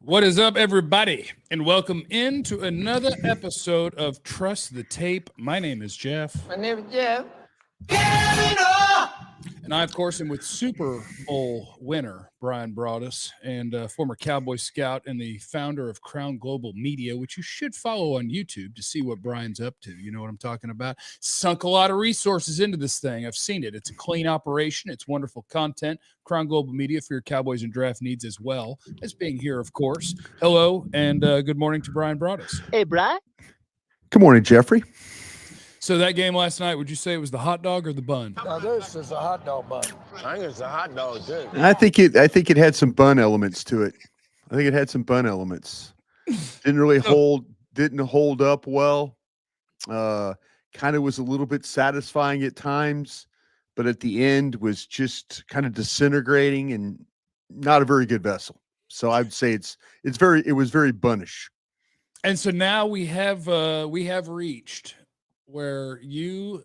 What is up, everybody? And welcome into another episode of Trust the Tape. My name is Jeff. My name is Jeff. And I, of course, am with Super Bowl winner Bryan Broaddus and former Cowboy scout and the founder of Crown Global Media, which you should follow on YouTube to see what Bryan's up to. You know what I'm talking about? Sunk a lot of resources into this thing. I've seen it. It's a clean operation. It's wonderful content. Crown Global Media for your Cowboys and draft needs as well as being here, of course. Hello and good morning to Bryan Broaddus. Hey, Brian. Good morning, Jeffrey. So that game last night, would you say it was the hot dog or the bun? Now this is a hot dog bun. I think it's a hot dog too. I think it had some bun elements to it. I think it had some bun elements. Didn't hold up well. Kind of was a little bit satisfying at times, but at the end was just kind of disintegrating and not a very good vessel. So I'd say it was very bunnish. And so now we have reached where you,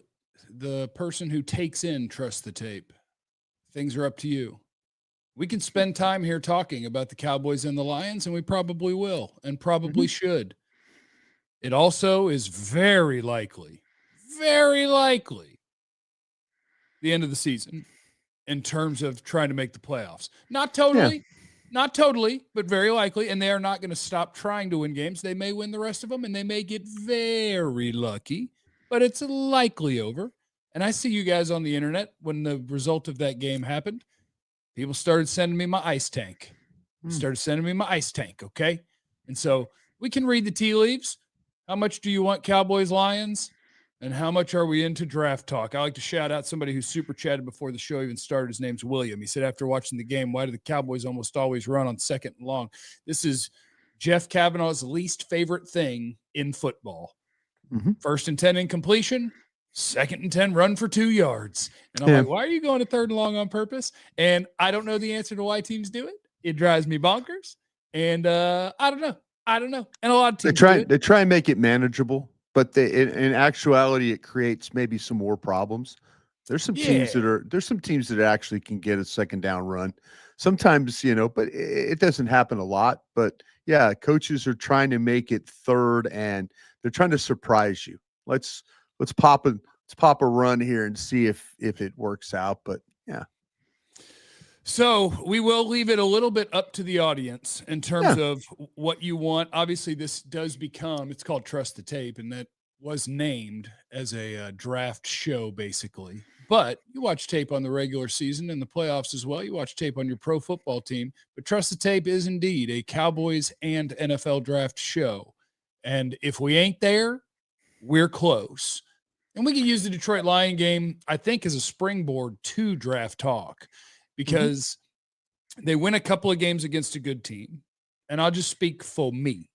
the person who takes in Trust the Tape, things are up to you. We can spend time here talking about the Cowboys and the Lions, and we probably will and probably should. It also is very likely, the end of the season in terms of trying to make the playoffs. Not totally, but very likely. And they are not going to stop trying to win games. They may win the rest of them, and they may get very lucky. But it's likely over. And I see you guys on the internet when the result of that game happened. People started sending me my ice tank. Okay? And so we can read the tea leaves. How much do you want Cowboys, Lions? And how much are we into draft talk? I like to shout out somebody who super chatted before the show even started. His name's William. He said, after watching the game, why do the Cowboys almost always run on second and long? This is Jeff Cavanaugh's least favorite thing in football. First and 10 incompletion, second and 10 run for 2 yards. And I'm like, why are you going to third and long on purpose? And I don't know the answer to why teams do it. It drives me bonkers. And I don't know. And a lot of teams they try and make it manageable, but in actuality, it creates maybe some more problems. There's some teams that actually can get a second down run. Sometimes, but it doesn't happen a lot. But yeah, coaches are trying to make it third and they're trying to surprise you. Let's pop a run here and see if it works out. But yeah. So we will leave it a little bit up to the audience in terms of what you want. Obviously, this does become, it's called Trust the Tape, and that was named as a draft show, basically. But you watch tape on the regular season and the playoffs as well. You watch tape on your pro football team. But Trust the Tape is indeed a Cowboys and NFL draft show. And if we ain't there, we're close. And we can use the Detroit Lion game, I think, as a springboard to draft talk because they win a couple of games against a good team. And I'll just speak for me.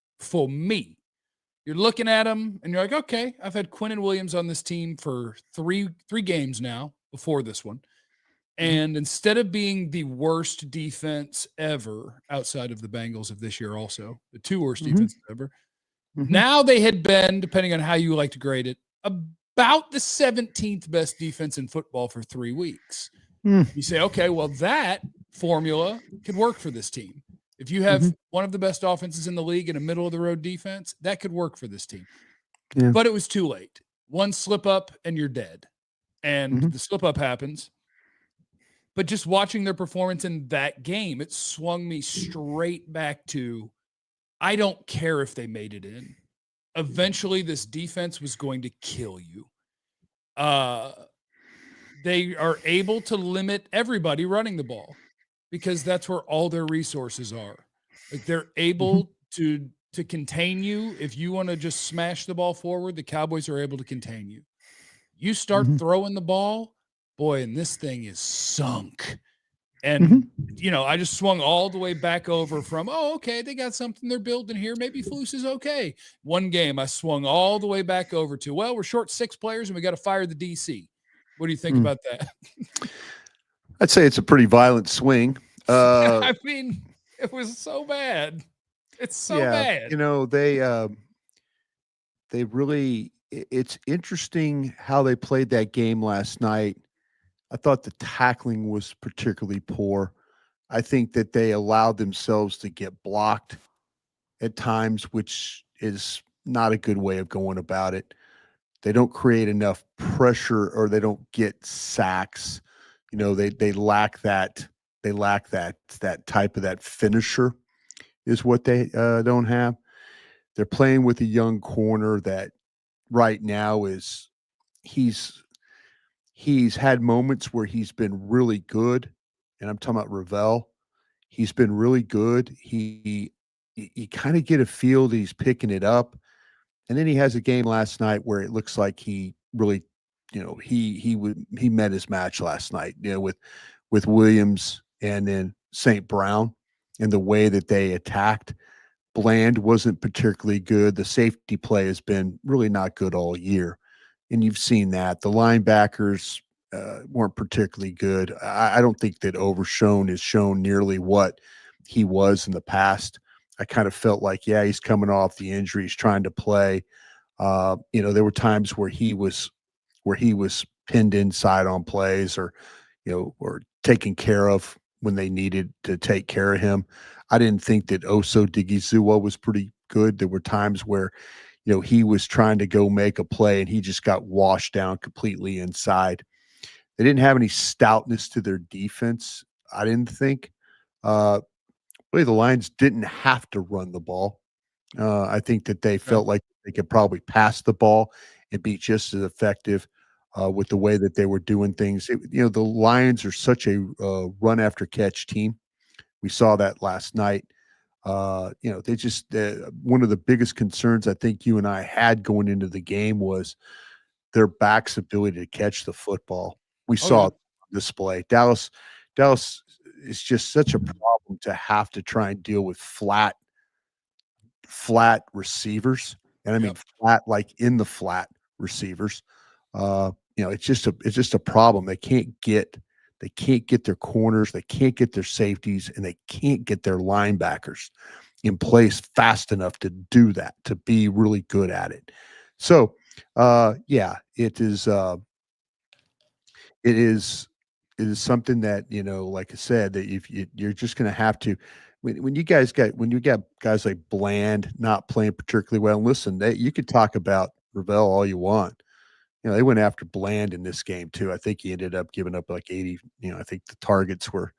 You're looking at them and you're like, okay, I've had Quinnen Williams on this team for three games now before this one. And instead of being the worst defense ever outside of the Bengals of this year, also the two worst defenses ever, now they had been, depending on how you like to grade it, about the 17th best defense in football for 3 weeks. You say, okay, well, that formula could work for this team. If you have one of the best offenses in the league and a middle-of-the-road defense, that could work for this team. Yeah. But it was too late. One slip up and you're dead. And the slip up happens. But just watching their performance in that game, it swung me straight back to, I don't care if they made it in. Eventually, this defense was going to kill you. They are able to limit everybody running the ball because that's where all their resources are. Like they're able to contain you. If you want to just smash the ball forward, the Cowboys are able to contain you. You start throwing the ball, boy, and this thing is sunk. And, I just swung all the way back over from, okay, they got something they're building here. Maybe Flus is okay. One game, I swung all the way back over to, well, we're short 6 players and we got to fire the DC. What do you think about that? I'd say it's a pretty violent swing. I mean, it was so bad. It's so bad. They really, it's interesting how they played that game last night. I thought the tackling was particularly poor. I think that they allowed themselves to get blocked at times, which is not a good way of going about it. They don't create enough pressure, or they don't get sacks. They lack that. They lack that type of that finisher is what they don't have. They're playing with a young corner that right now he's he's had moments where he's been really good, and I'm talking about Ravel. He's been really good. You kind of get a feel that he's picking it up, and then he has a game last night where it looks like he really, he met his match last night, with Williams and then St. Brown, and the way that they attacked. Bland wasn't particularly good. The safety play has been really not good all year, and you've seen that. The linebackers weren't particularly good. I don't think that Overshone is shown nearly what he was in the past. I kind of felt like, yeah, he's coming off the injury. He's trying to play. There were times where he was pinned inside on plays, or taken care of when they needed to take care of him. I didn't think that Oso Digizua was pretty good. There were times where, he was trying to go make a play and he just got washed down completely inside. They didn't have any stoutness to their defense, I didn't think. Really, the Lions didn't have to run the ball. I think that they felt like they could probably pass the ball and be just as effective with the way that they were doing things. The Lions are such a run after catch team. We saw that last night. They just one of the biggest concerns I think you and I had going into the game was their back's ability to catch the football. We saw it on display. Dallas is just such a problem to have to try and deal with flat receivers, and I mean flat, like in the flat receivers. It's just a problem. They can't get their corners, they can't get their safeties, and they can't get their linebackers in place fast enough to do that, to be really good at it. So, it is something that, like I said, that if you're just going to have to, when you got guys like Bland not playing particularly well. And listen, you could talk about Ravel all you want. They went after Bland in this game too. I think he ended up giving up like 80. I think the targets were.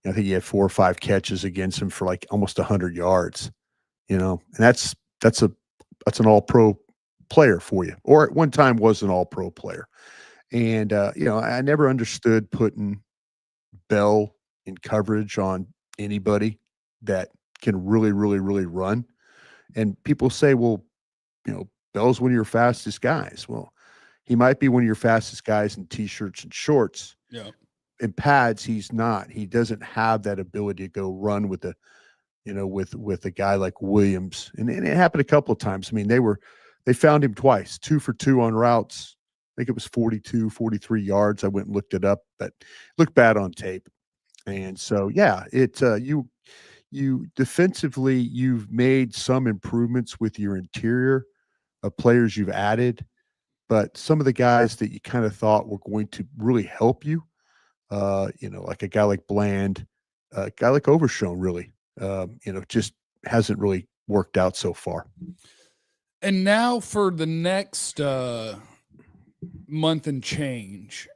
I think he had 4 or 5 catches against him for like almost 100 yards. And that's an All-Pro player for you, or at one time was an All-Pro player. And I never understood putting Bell in coverage on anybody that can really, really, really run. And people say, well, Bell's one of your fastest guys. Well, he might be one of your fastest guys in T-shirts and shorts. Yeah. In pads, he's not. He doesn't have that ability to go run with with a guy like Williams. And it happened a couple of times. I mean, they found him twice, 2 for 2 on routes. I think it was 42, 43 yards. I went and looked it up, but it looked bad on tape. And so, you defensively, you've made some improvements with your interior of players you've added, but some of the guys that you kind of thought were going to really help you, like a guy like Bland, a guy like Overshone, really, just hasn't really worked out so far. And now for the next month and change,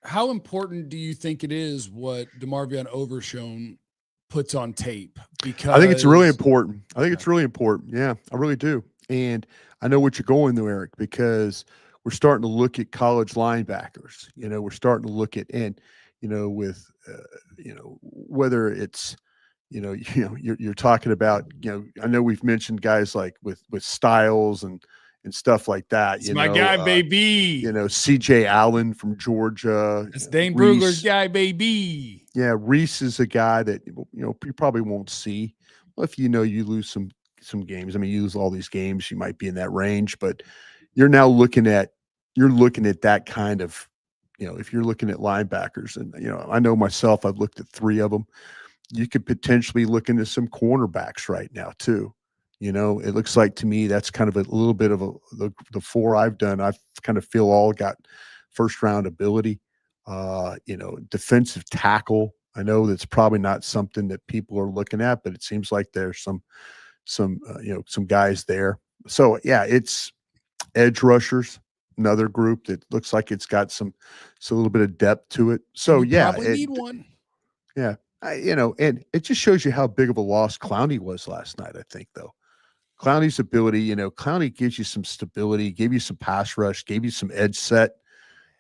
how important do you think it is what DeMarvion Overshone puts on tape? Because I think it's really important. It's really important. Yeah, I really do. And I know what you're going to, Eric, because we're starting to look at college linebackers. We're starting to look at, and with whether it's you're talking about, I know we've mentioned guys like with Styles and stuff like that. It's my guy, baby. CJ Allen from Georgia. It's Dane Brugler's guy, baby. Yeah, Reese is a guy that you probably won't see. Well, if you lose some games. I mean, you lose all these games, you might be in that range, but you're looking at that kind of, if you're looking at linebackers, and I know myself, I've looked at 3 of them. You could potentially look into some cornerbacks right now too. It looks like to me that's kind of a little bit of the 4 I've done. I've kind of feel all got first round ability. Defensive tackle. I know that's probably not something that people are looking at, but it seems like there's some guys there. So yeah, it's edge rushers, another group that looks like it's got a little bit of depth to it. So You yeah, probably need one. yeah, and it just shows you how big of a loss Clowney was last night. I think though, Clowney's ability, Clowney gives you some stability, gave you some pass rush, gave you some edge set.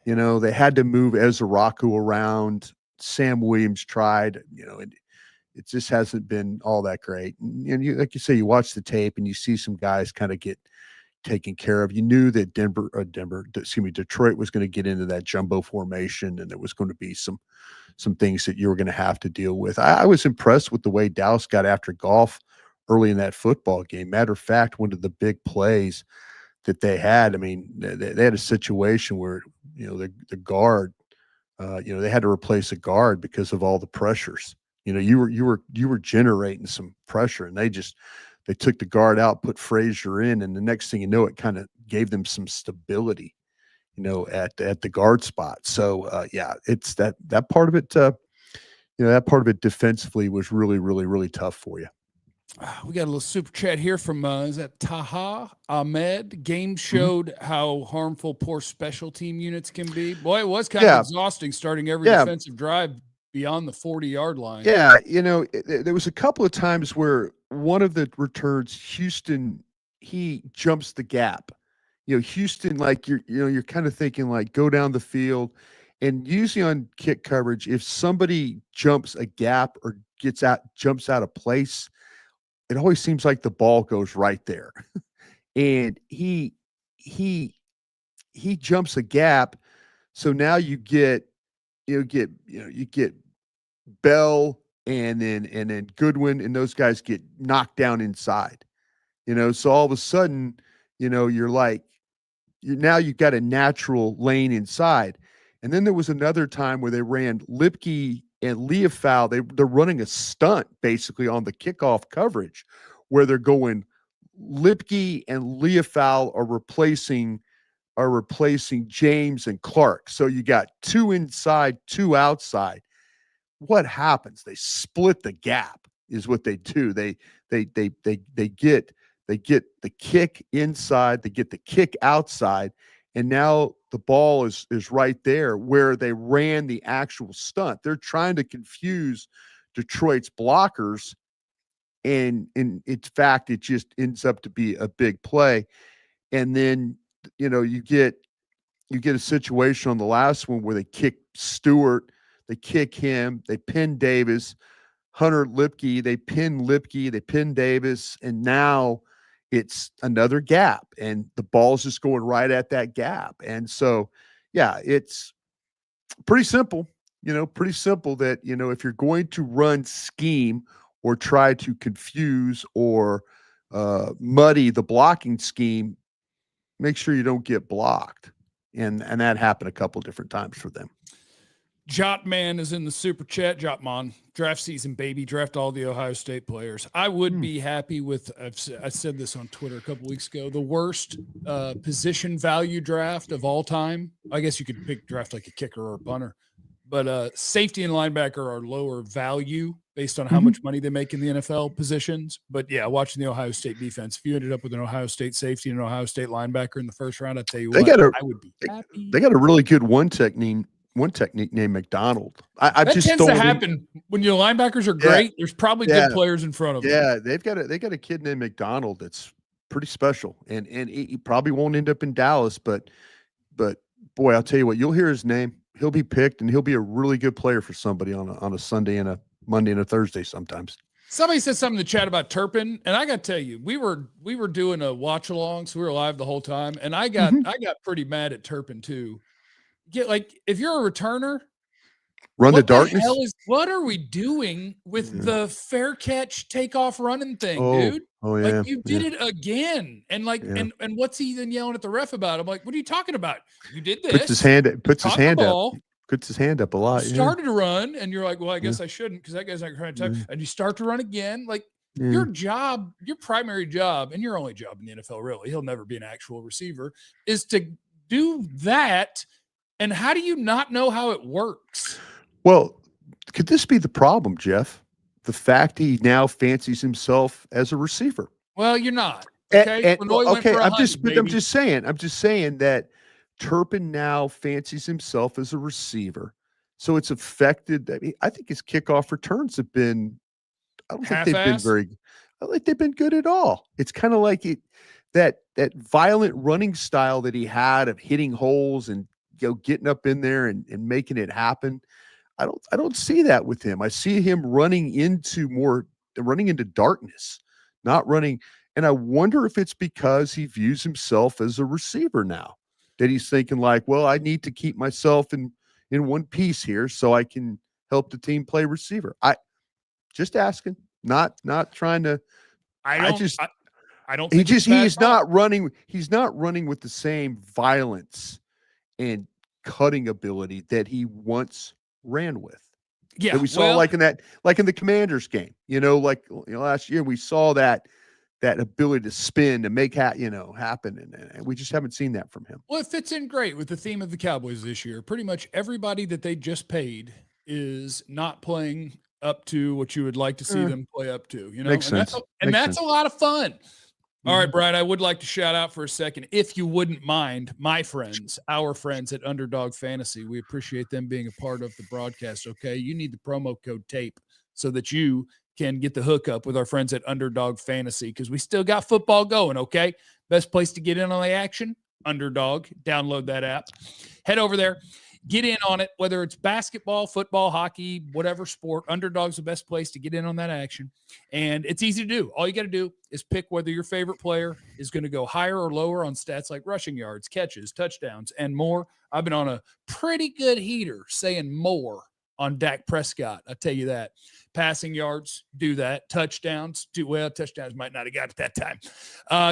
They had to move Ezraku around. Sam Williams tried, it just hasn't been all that great. And you, like you say, you watch the tape and you see some guys kind of get taken care of. You knew that Detroit was going to get into that jumbo formation, and there was going to be some things that you were going to have to deal with. I was impressed with the way Dallas got after Goff early in that football game. Matter of fact, one of the big plays that they had, I mean, they had a situation where, the guard, they had to replace a guard because of all the pressures. You were generating some pressure, and they took the guard out, put Frazier in, and the next thing you know, it kind of gave them some stability, at the guard spot. So yeah, it's that part of it. That part of it defensively was really, really, really tough for you. We got a little super chat here from is that Taha Ahmed? Game showed how harmful poor special team units can be. Boy, it was kind of exhausting starting every defensive drive beyond the 40-yard line. Yeah, there was a couple of times where one of the returns, Houston, he jumps the gap. Houston, like you're kind of thinking like go down the field, and usually on kick coverage, if somebody jumps a gap or jumps out of place, it always seems like the ball goes right there. And he jumps a gap, so now you get Bell and then Goodwin, and those guys get knocked down inside. So all of a sudden, you're like, now you've got a natural lane inside. And then there was another time where they ran Lipke and Leofau. They're running a stunt basically on the kickoff coverage, where they're going Lipke and Leofau are replacing James and Clark. So you got two inside, two outside. What happens? They split the gap is what they do. They get the kick inside, they get the kick outside, and now the ball is right there where they ran the actual stunt. They're trying to confuse Detroit's blockers, and in fact, it just ends up to be a big play. And then you get a situation on the last one where they kick Stewart, they kick him, they pin Davis, Hunter Lipke, they pin Lipke, they pin Davis, and now it's another gap, and the ball's just going right at that gap. And so, yeah, it's pretty simple, that, if you're going to run scheme or try to confuse or muddy the blocking scheme, make sure you don't get blocked. And that happened a couple different times for them. Jotman is in the super chat. Jotman, draft season, baby. Draft all the Ohio State players. I would be happy with, I said this on Twitter a couple weeks ago, the worst position value draft of all time. I guess you could draft like a kicker or a punter, but safety and linebacker are lower value based on how much money they make in the NFL positions. But yeah, watching the Ohio State defense, if you ended up with an Ohio State safety and an Ohio State linebacker in the first round, I'd tell you I would be happy. They got a really good one technique named McDonald. That just tends to happen when your linebackers are great. There's probably good players in front of them. Yeah, they got a kid named McDonald that's pretty special, and he probably won't end up in Dallas, but boy, I'll tell you what, you'll hear his name. He'll be picked, and he'll be a really good player for somebody on a Sunday and a Monday and a Thursday sometimes. Somebody said something in the chat about Turpin, and I got to tell you, we were doing a watch along, so we were live the whole time, and I got pretty mad at Turpin too. If you're a returner, run the darkness. What are we doing with the fair catch takeoff running thing, dude? Oh yeah, you did it again, and and what's he then yelling at the ref about? I'm like, what are you talking about? You did this. Puts his hand up. Puts his hand up a lot. Started to run, and you're like, well, I guess I shouldn't because that guy's not trying to touch. And you start to run again, your job, your primary job, and your only job in the NFL, really, he'll never be an actual receiver, is to do that. And how do you not know how it works? Well, could this be the problem, Jeff? the fact he now fancies himself as a receiver. Well, you're not. Okay. I'm just saying that Turpin now fancies himself as a receiver. So it's affected. I think his kickoff returns have been, I don't think they've been very, I don't think they've been good at all. It's kind of like that violent running style that he had of hitting holes and getting up in there and making it happen. I don't see that with him. I see him running into darkness, not running. And I wonder if it's because he views himself as a receiver now, that he's thinking like, well, I need to keep myself in one piece here so I can help the team play receiver. I just asking, not trying to. I don't think he's not running with the same violence and cutting ability that he once ran with. Yeah, that we saw like in the Commanders game. Last year we saw that ability to spin to make happen, and we just haven't seen that from him. Well, it fits in great with the theme of the Cowboys this year. Pretty much everybody that they just paid is not playing up to what you would like to see them play up to. Makes sense. That's a lot of fun. All right, Brian, I would like to shout out for a second, if you wouldn't mind, our friends at Underdog Fantasy. We appreciate them being a part of the broadcast, okay? You need the promo code TAPE so that you can get the hookup with our friends at Underdog Fantasy, because we still got football going, okay? Best place to get in on the action, Underdog. Download that app. Head over there. Get in on it, whether it's basketball, football, hockey, whatever sport. Underdog's the best place to get in on that action. And it's easy to do. All you got to do is pick whether your favorite player is going to go higher or lower on stats like rushing yards, catches, touchdowns, and more. I've been on a pretty good heater saying more on Dak Prescott. I tell you that. Passing yards, do that. Touchdowns, touchdowns might not have got it that time.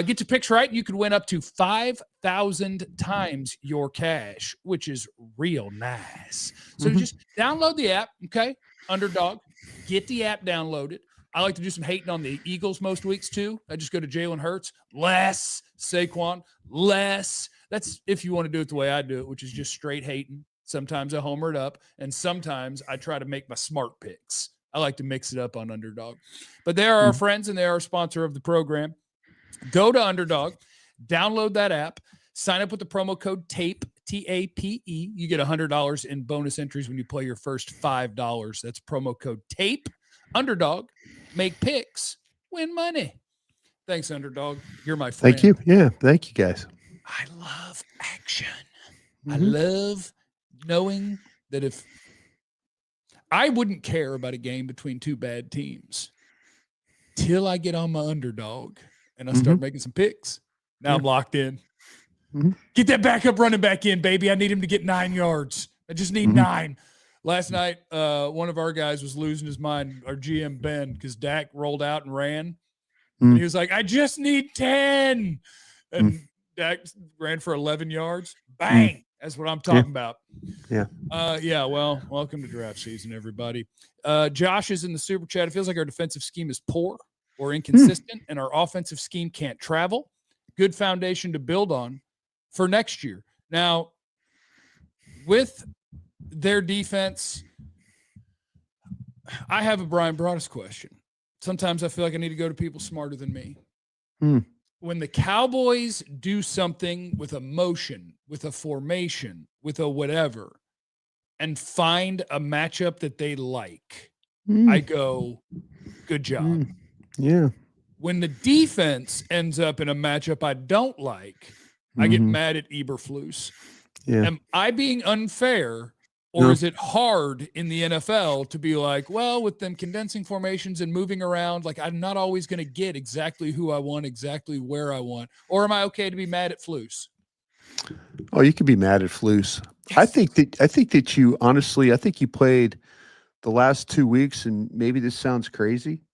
Get your picks right, and you could win up to 5,000 times your cash, which is real nice. So just download the app, okay? Underdog. Get the app downloaded. I like to do some hating on the Eagles most weeks, too. I just go to Jalen Hurts, less Saquon, less. That's if you want to do it the way I do it, which is just straight hating. Sometimes I homer it up, and sometimes I try to make my smart picks. I like to mix it up on Underdog. But they are our friends, and they are a sponsor of the program. Go to Underdog, download that app, sign up with the promo code TAPE, T-A-P-E. You get $100 in bonus entries when you play your first $5. That's promo code TAPE. Underdog, make picks, win money. Thanks, Underdog. You're my friend. Thank you. Yeah, thank you, guys. I love action. I love knowing that if I wouldn't care about a game between two bad teams till I get on my Underdog and I start making some picks. Now I'm locked in. Get that backup running back in, baby. I need him to get 9 yards. I just need 9. Last night, one of our guys was losing his mind, our GM Ben, because Dak rolled out and ran. And he was like, I just need 10. And Dak ran for 11 yards. Bang. That's what I'm talking about. Yeah. Well, welcome to draft season, everybody. Josh is in the super chat. It feels like our defensive scheme is poor or inconsistent, and our offensive scheme can't travel. Good foundation to build on for next year. Now, with their defense, I have a Bryan Broaddus question. Sometimes I feel like I need to go to people smarter than me. When the Cowboys do something with a motion, with a formation, with a whatever, and find a matchup that they like, I go, good job. Yeah. When the defense ends up in a matchup I don't like, I get mad at Eberflus. Yeah. Am I being unfair, or is it hard in the NFL to be like, well, with them condensing formations and moving around, like I'm not always going to get exactly who I want, exactly where I want, or am I okay to be mad at Flus? Oh, you can be mad at Flus. Yes. I think that you honestly, I think you played the last 2 weeks, and maybe this sounds crazy.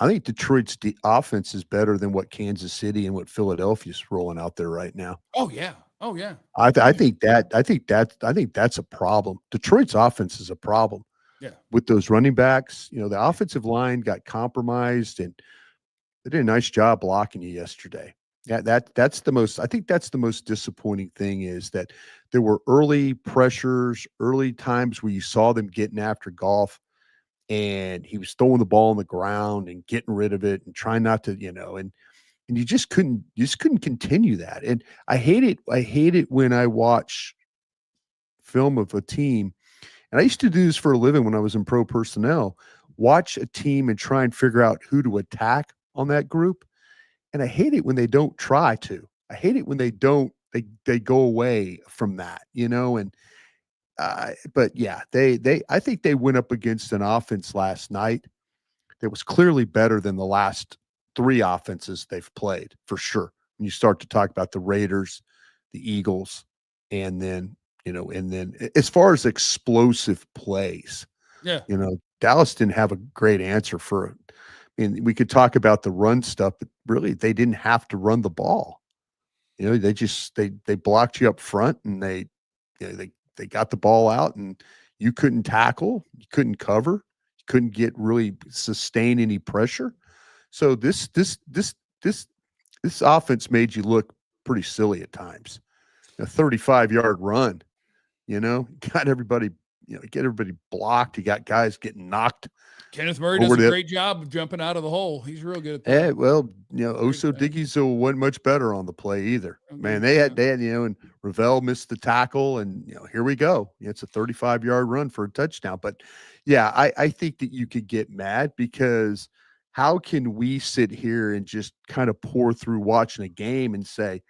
I think Detroit's offense is better than what Kansas City and what Philadelphia's rolling out there right now. Oh yeah. Oh yeah. I think that's a problem. Detroit's offense is a problem. Yeah. With those running backs, the offensive line got compromised, and they did a nice job blocking you yesterday. Yeah, that's the most. I think that's the most disappointing thing, is that there were early pressures, early times where you saw them getting after Goff, and he was throwing the ball on the ground and getting rid of it and trying not to, and you just couldn't continue that. And I hate it when I watch film of a team, and I used to do this for a living when I was in pro personnel, watch a team and try and figure out who to attack on that group. And I hate it when they don't try to. I hate it when they don't, they go away from that, and but yeah, I think they went up against an offense last night that was clearly better than the last 3 offenses they've played, for sure. When you start to talk about the Raiders, the Eagles, and then as far as explosive plays, Yeah. Dallas didn't have a great answer for it. I mean, we could talk about the run stuff, but really they didn't have to run the ball. They just they blocked you up front, and they got the ball out, and you couldn't tackle, you couldn't cover, you couldn't really sustain any pressure. So this offense made you look pretty silly at times. A 35-yard run, got everybody, get everybody blocked. You got guys getting knocked. Kenneth Murray does a great job of jumping out of the hole. He's real good at that. Yeah, well, Oso Diggy's wasn't much better on the play either. Okay, Man, they had, and Ravel missed the tackle, and here we go. It's a 35-yard run for a touchdown. But yeah, I think that you could get mad, because how can we sit here and just kind of pour through watching a game and say,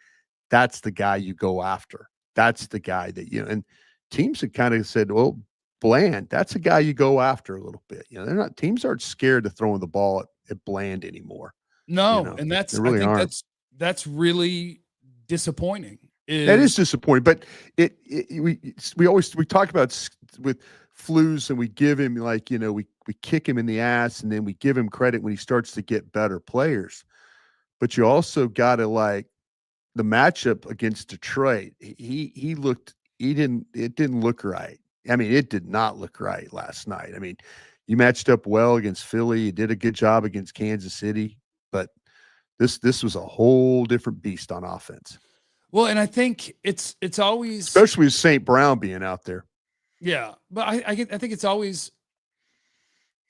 that's the guy you go after. That's the guy that, and teams have kind of said, well, Bland, that's a guy you go after a little bit. Teams aren't scared of throwing the ball at Bland anymore. No, and they really aren't. That's really disappointing. That is disappointing, but we talk about with Flus, and we give him we kick him in the ass, and then we give him credit when he starts to get better players. But you also got to the matchup against Detroit. It didn't look right. I mean, it did not look right last night. I mean, you matched up well against Philly. You did a good job against Kansas City, but this was a whole different beast on offense. Well, and I think it's always, especially with St. Brown being out there. Yeah, but I think it's always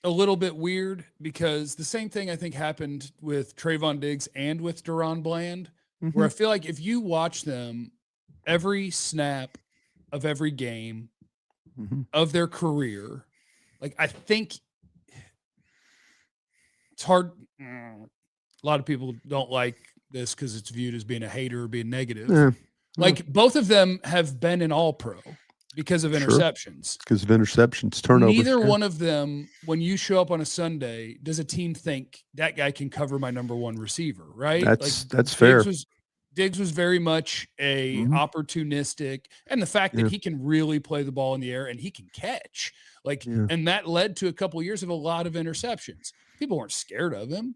a little bit weird, because the same thing I think happened with Trayvon Diggs and with Deron Bland, where I feel like if you watch them every snap of every game of their career, I think it's hard. A lot of people don't like this because it's viewed as being a hater or being negative. Both of them have been an all-pro because of interceptions. Because of interceptions, turnovers. Neither one of them, when you show up on a Sunday, does a team think that guy can cover my number 1 receiver, right? That's fair. Diggs was very much a opportunistic, and the fact that he can really play the ball in the air and he can catch, and that led to a couple of years of a lot of interceptions. People weren't scared of him.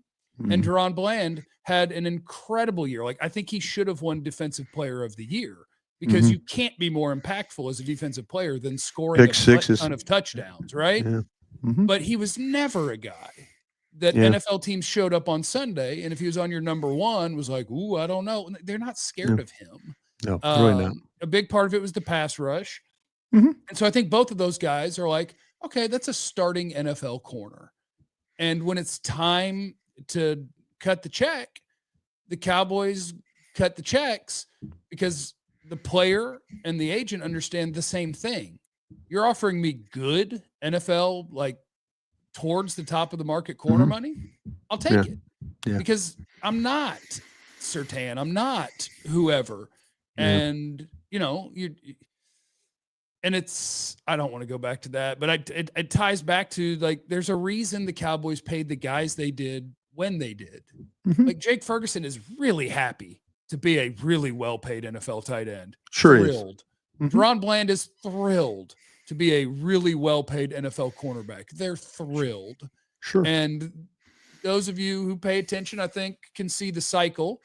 And Deron Bland had an incredible year. I think he should have won Defensive Player of the Year, because you can't be more impactful as a defensive player than scoring a ton of touchdowns, right? Yeah. But he was never a guy that NFL teams showed up on Sunday, and if he was on your number 1, was like, ooh, I don't know. They're not scared of him. No, really not. A big part of it was the pass rush. And so I think both of those guys are like, okay, that's a starting NFL corner. And when it's time to cut the check, the Cowboys cut the checks, because the player and the agent understand the same thing. You're offering me good NFL, towards the top of the market corner money, I'll take it. Yeah. Because I'm not Surtain, I'm not whoever. And and it's, I don't want to go back to that, but it ties back to there's a reason the Cowboys paid the guys they did when they did. Jake Ferguson is really happy to be a really well-paid NFL tight end. Sure thrilled. Is. Deron Bland is thrilled to be a really well-paid NFL cornerback. They're thrilled. Sure. And those of you who pay attention, I think, can see the cycle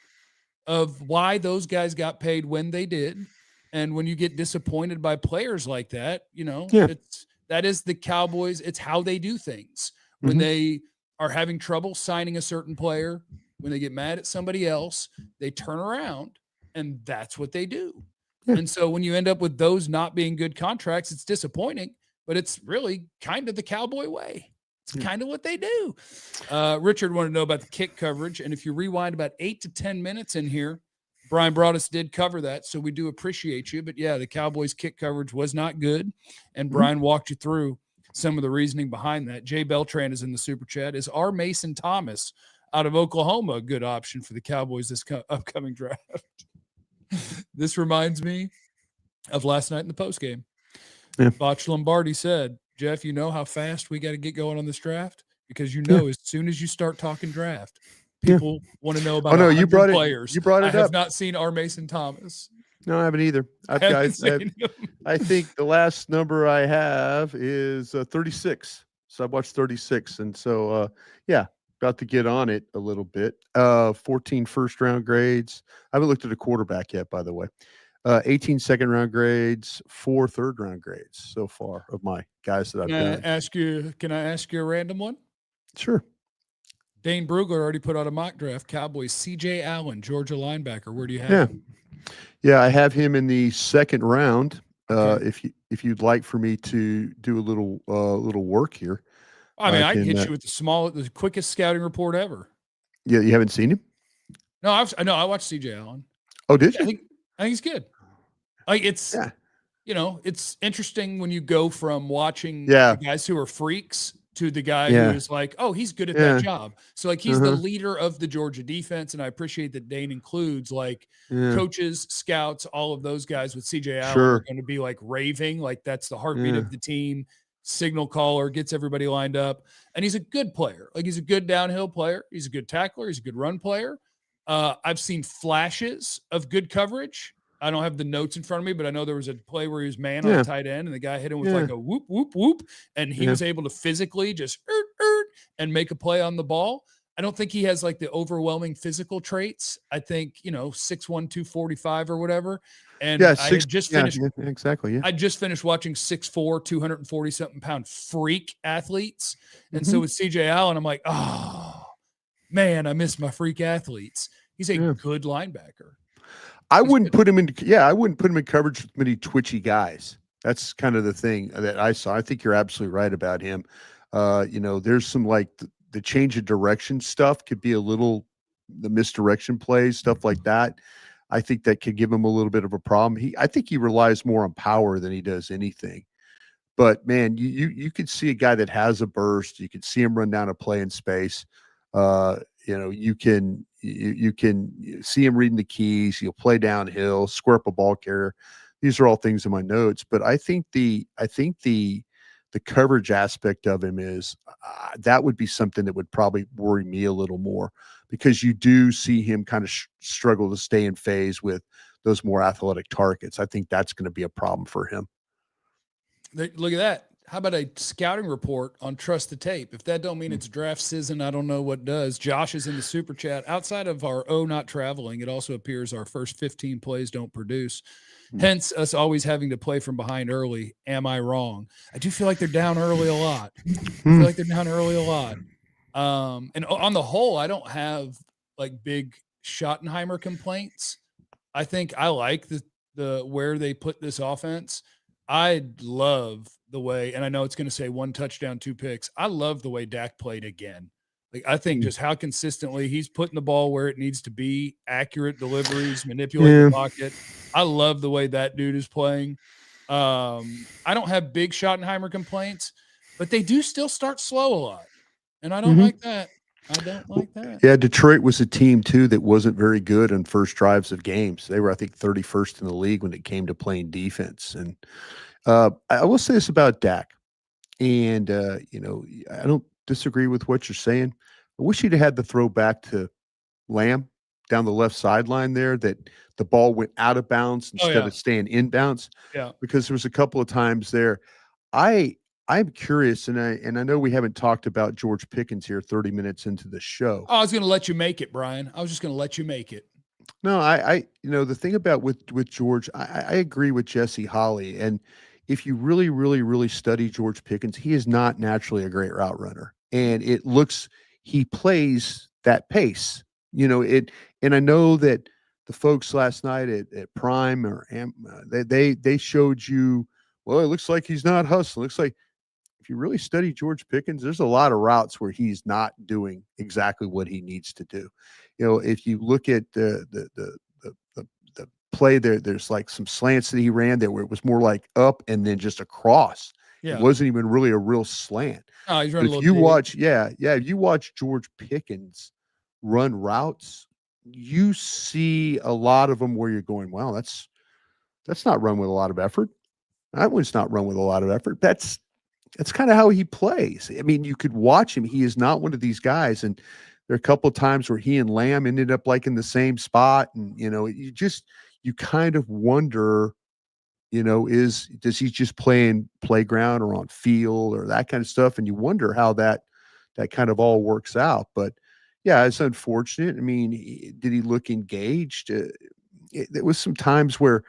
of why those guys got paid when they did. And when you get disappointed by players like that, that is the Cowboys. It's how they do things. When they are having trouble signing a certain player, when they get mad at somebody else, they turn around, and that's what they do. Yeah. And so when you end up with those not being good contracts, it's disappointing, but it's really kind of the Cowboy way. It's kind of what they do. Richard wanted to know about the kick coverage. And if you rewind about 8 to 10 minutes in here, Bryan Broaddus did cover that. So we do appreciate you. But yeah, the Cowboys kick coverage was not good. And Brian walked you through some of the reasoning behind that. Jay Beltran is in the super chat. Is R. Mason Thomas out of Oklahoma a good option for the Cowboys this upcoming draft? This reminds me of last night in the postgame. Yeah. Botch Lombardi said, Jeff, you know how fast we got to get going on this draft? Because you know, as soon as you start talking draft, people want to know about you brought players. You brought it I up. have not seen R. Mason Thomas. No, I haven't either. I think the last number I have is 36. So I've watched 36. And so, about to get on it a little bit. 14 first-round grades. I haven't looked at a quarterback yet, by the way. 18 second-round grades, 4 third-round grades so far of my guys that I've done. Can I ask you a random one? Sure. Dane Brugler already put out a mock draft. Cowboys, C.J. Allen, Georgia linebacker. Where do you have him? Yeah, I have him in the second round. Okay. If you'd like for me to do a little work here. I mean, I can hit you with the quickest scouting report ever. Yeah, you haven't seen him? No, I watched C.J. Allen. Oh, did you? I think he's good. Like it's interesting when you go from watching the guys who are freaks to the guy who is like, oh, he's good at that job. So like he's the leader of the Georgia defense, and I appreciate that Dane includes like coaches, scouts, all of those guys with C.J. Allen are going to be like raving, like that's the heartbeat of the team. Signal caller, gets everybody lined up, and he's a good player. Like he's a good downhill player. He's a good tackler. He's a good run player. I've seen flashes of good coverage. I don't have the notes in front of me, but I know there was a play where he was man on a tight end, and the guy hit him with like a whoop, whoop, whoop, and he was able to physically just and make a play on the ball. I don't think he has like the overwhelming physical traits. I think, 6'1", 245 or whatever. And I had just finished exactly. Yeah. I just finished watching 6'4", 240 something pound freak athletes. And so with CJ Allen, I'm like, oh man, I miss my freak athletes. He's a good linebacker. I wouldn't put him in coverage with many twitchy guys. That's kind of the thing that I saw. I think you're absolutely right about him. There's some like the change of direction stuff could be the misdirection plays, stuff like that. I think that could give him a little bit of a problem. I think he relies more on power than he does anything. But man, you could see a guy that has a burst. You could see him run down a play in space. You can see him reading the keys. He'll play downhill, square up a ball carrier. These are all things in my notes. But I think the coverage aspect of him is that would be something that would probably worry me a little more, because you do see him kind of struggle to stay in phase with those more athletic targets. I think that's going to be a problem for him. Look at that. How about a scouting report on Trust the Tape? If that don't mean it's draft season, I don't know what does. Josh is in the super chat. Outside of our not traveling, it also appears our first 15 plays don't produce. Hence us always having to play from behind early. Am I wrong? I do feel like they're down early a lot. And on the whole, I don't have like big Schottenheimer complaints. I think I like the where they put this offense. I love the way, and I know it's going to say 1 touchdown, 2 picks. I love the way Dak played again. Like, I think just how consistently he's putting the ball where it needs to be, accurate deliveries, manipulating the pocket. I love the way that dude is playing. I don't have big Schottenheimer complaints, but they do still start slow a lot. And I don't like that. Yeah, Detroit was a team, too, that wasn't very good on first drives of games. They were, I think, 31st in the league when it came to playing defense. And I will say this about Dak. And, I don't disagree with what you're saying. I wish he'd have had the throw back to Lamb down the left sideline there, that the ball went out of bounds instead of staying in bounds. Yeah. Because there was a couple of times there. I'm curious, and I know we haven't talked about George Pickens here 30 minutes into the show. Oh, I was going to let you make it, Brian. I was just going to let you make it. No, I the thing about with George, I agree with Jesse Holly. And if you really, really, really study George Pickens, he is not naturally a great route runner. And he plays that pace, and I know that the folks last night at Prime or they showed you, well, it looks like he's not hustling. It looks like, if if you really study George Pickens, there's a lot of routes where he's not doing exactly what he needs to do. If you look at the play there, there's like some slants that he ran there where it was more like up and then just across. Yeah. It wasn't even really a real slant. Oh, he's But running a if little you dig. watch, if you watch George Pickens run routes, you see a lot of them where you're going, wow, that's not run with a lot of effort. That one's not run with a lot of effort. That's kind of how he plays. I mean, you could watch him. He is not one of these guys. And there are a couple of times where he and Lamb ended up like in the same spot. And, you kind of wonder, does he just play in playground or on field or that kind of stuff? And you wonder how that kind of all works out. But yeah, it's unfortunate. I mean, did he look engaged? There was some times where,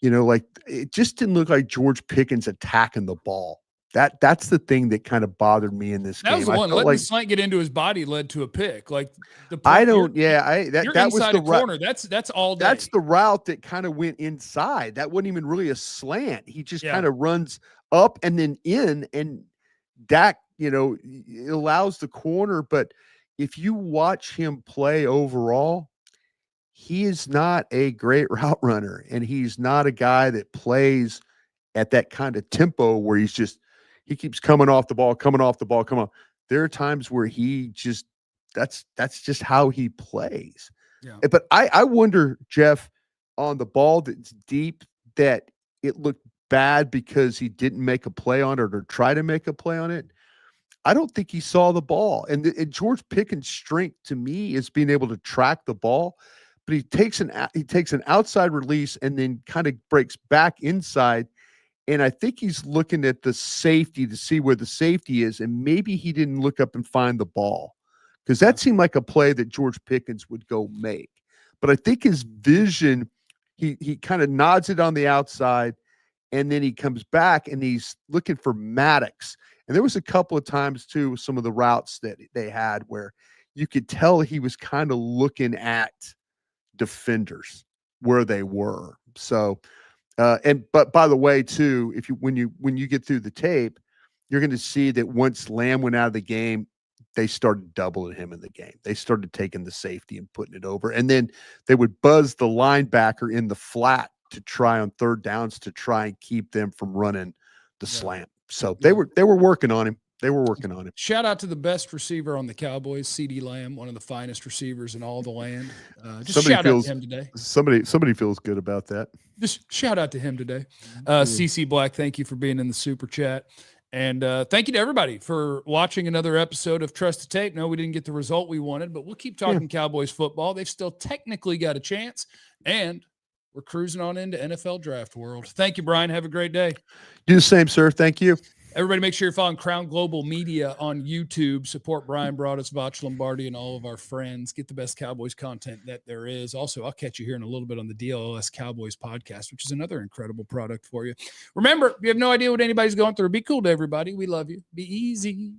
like it just didn't look like George Pickens attacking the ball. That's the thing that kind of bothered me in this game. That was the one. Letting like the slant get into his body led to a pick. Like the I point, don't. you're That was inside the a corner. That's all day. That's the route that kind of went inside. That wasn't even really a slant. He just kind of runs up and then in, and Dak, it allows the corner. But if you watch him play overall, he is not a great route runner, and he's not a guy that plays at that kind of tempo where he keeps coming off the ball. There are times where he just that's just how he plays. Yeah. But I wonder, Jeff, on the ball that's deep, that it looked bad because he didn't make a play on it or try to make a play on it. I don't think he saw the ball. And George Pickens' strength to me is being able to track the ball, but he takes an outside release and then kind of breaks back inside. And I think he's looking at the safety to see where the safety is, and maybe he didn't look up and find the ball, because that seemed like a play that George Pickens would go make. But I think his vision, he kind of nods it on the outside, and then he comes back and he's looking for Maddox. And there was a couple of times too, some of the routes that they had where you could tell he was kind of looking at defenders where they were. So, but by the way, too, when you get through the tape, you're going to see that once Lamb went out of the game, they started doubling him in the game. They started taking the safety and putting it over, and then they would buzz the linebacker in the flat to try on third downs to try and keep them from running the slant. So they were working on him. They were working on him. Shout out to the best receiver on the Cowboys, CeeDee Lamb, one of the finest receivers in all the land. Just shout out to him today. Somebody feels good about that. Just shout out to him today. CC Black, thank you for being in the super chat. And thank you to everybody for watching another episode of Trust the Tape. No, we didn't get the result we wanted, but we'll keep talking Cowboys football. They've still technically got a chance, and we're cruising on into NFL draft world. Thank you, Bryan. Have a great day. Do the same, sir. Thank you. Everybody, make sure you're following Crown Global Media on YouTube. Support Bryan Broaddus, Vach Lombardi, and all of our friends. Get the best Cowboys content that there is. Also, I'll catch you here in a little bit on the DLS Cowboys podcast, which is another incredible product for you. Remember, you have no idea what anybody's going through. Be cool to everybody. We love you. Be easy.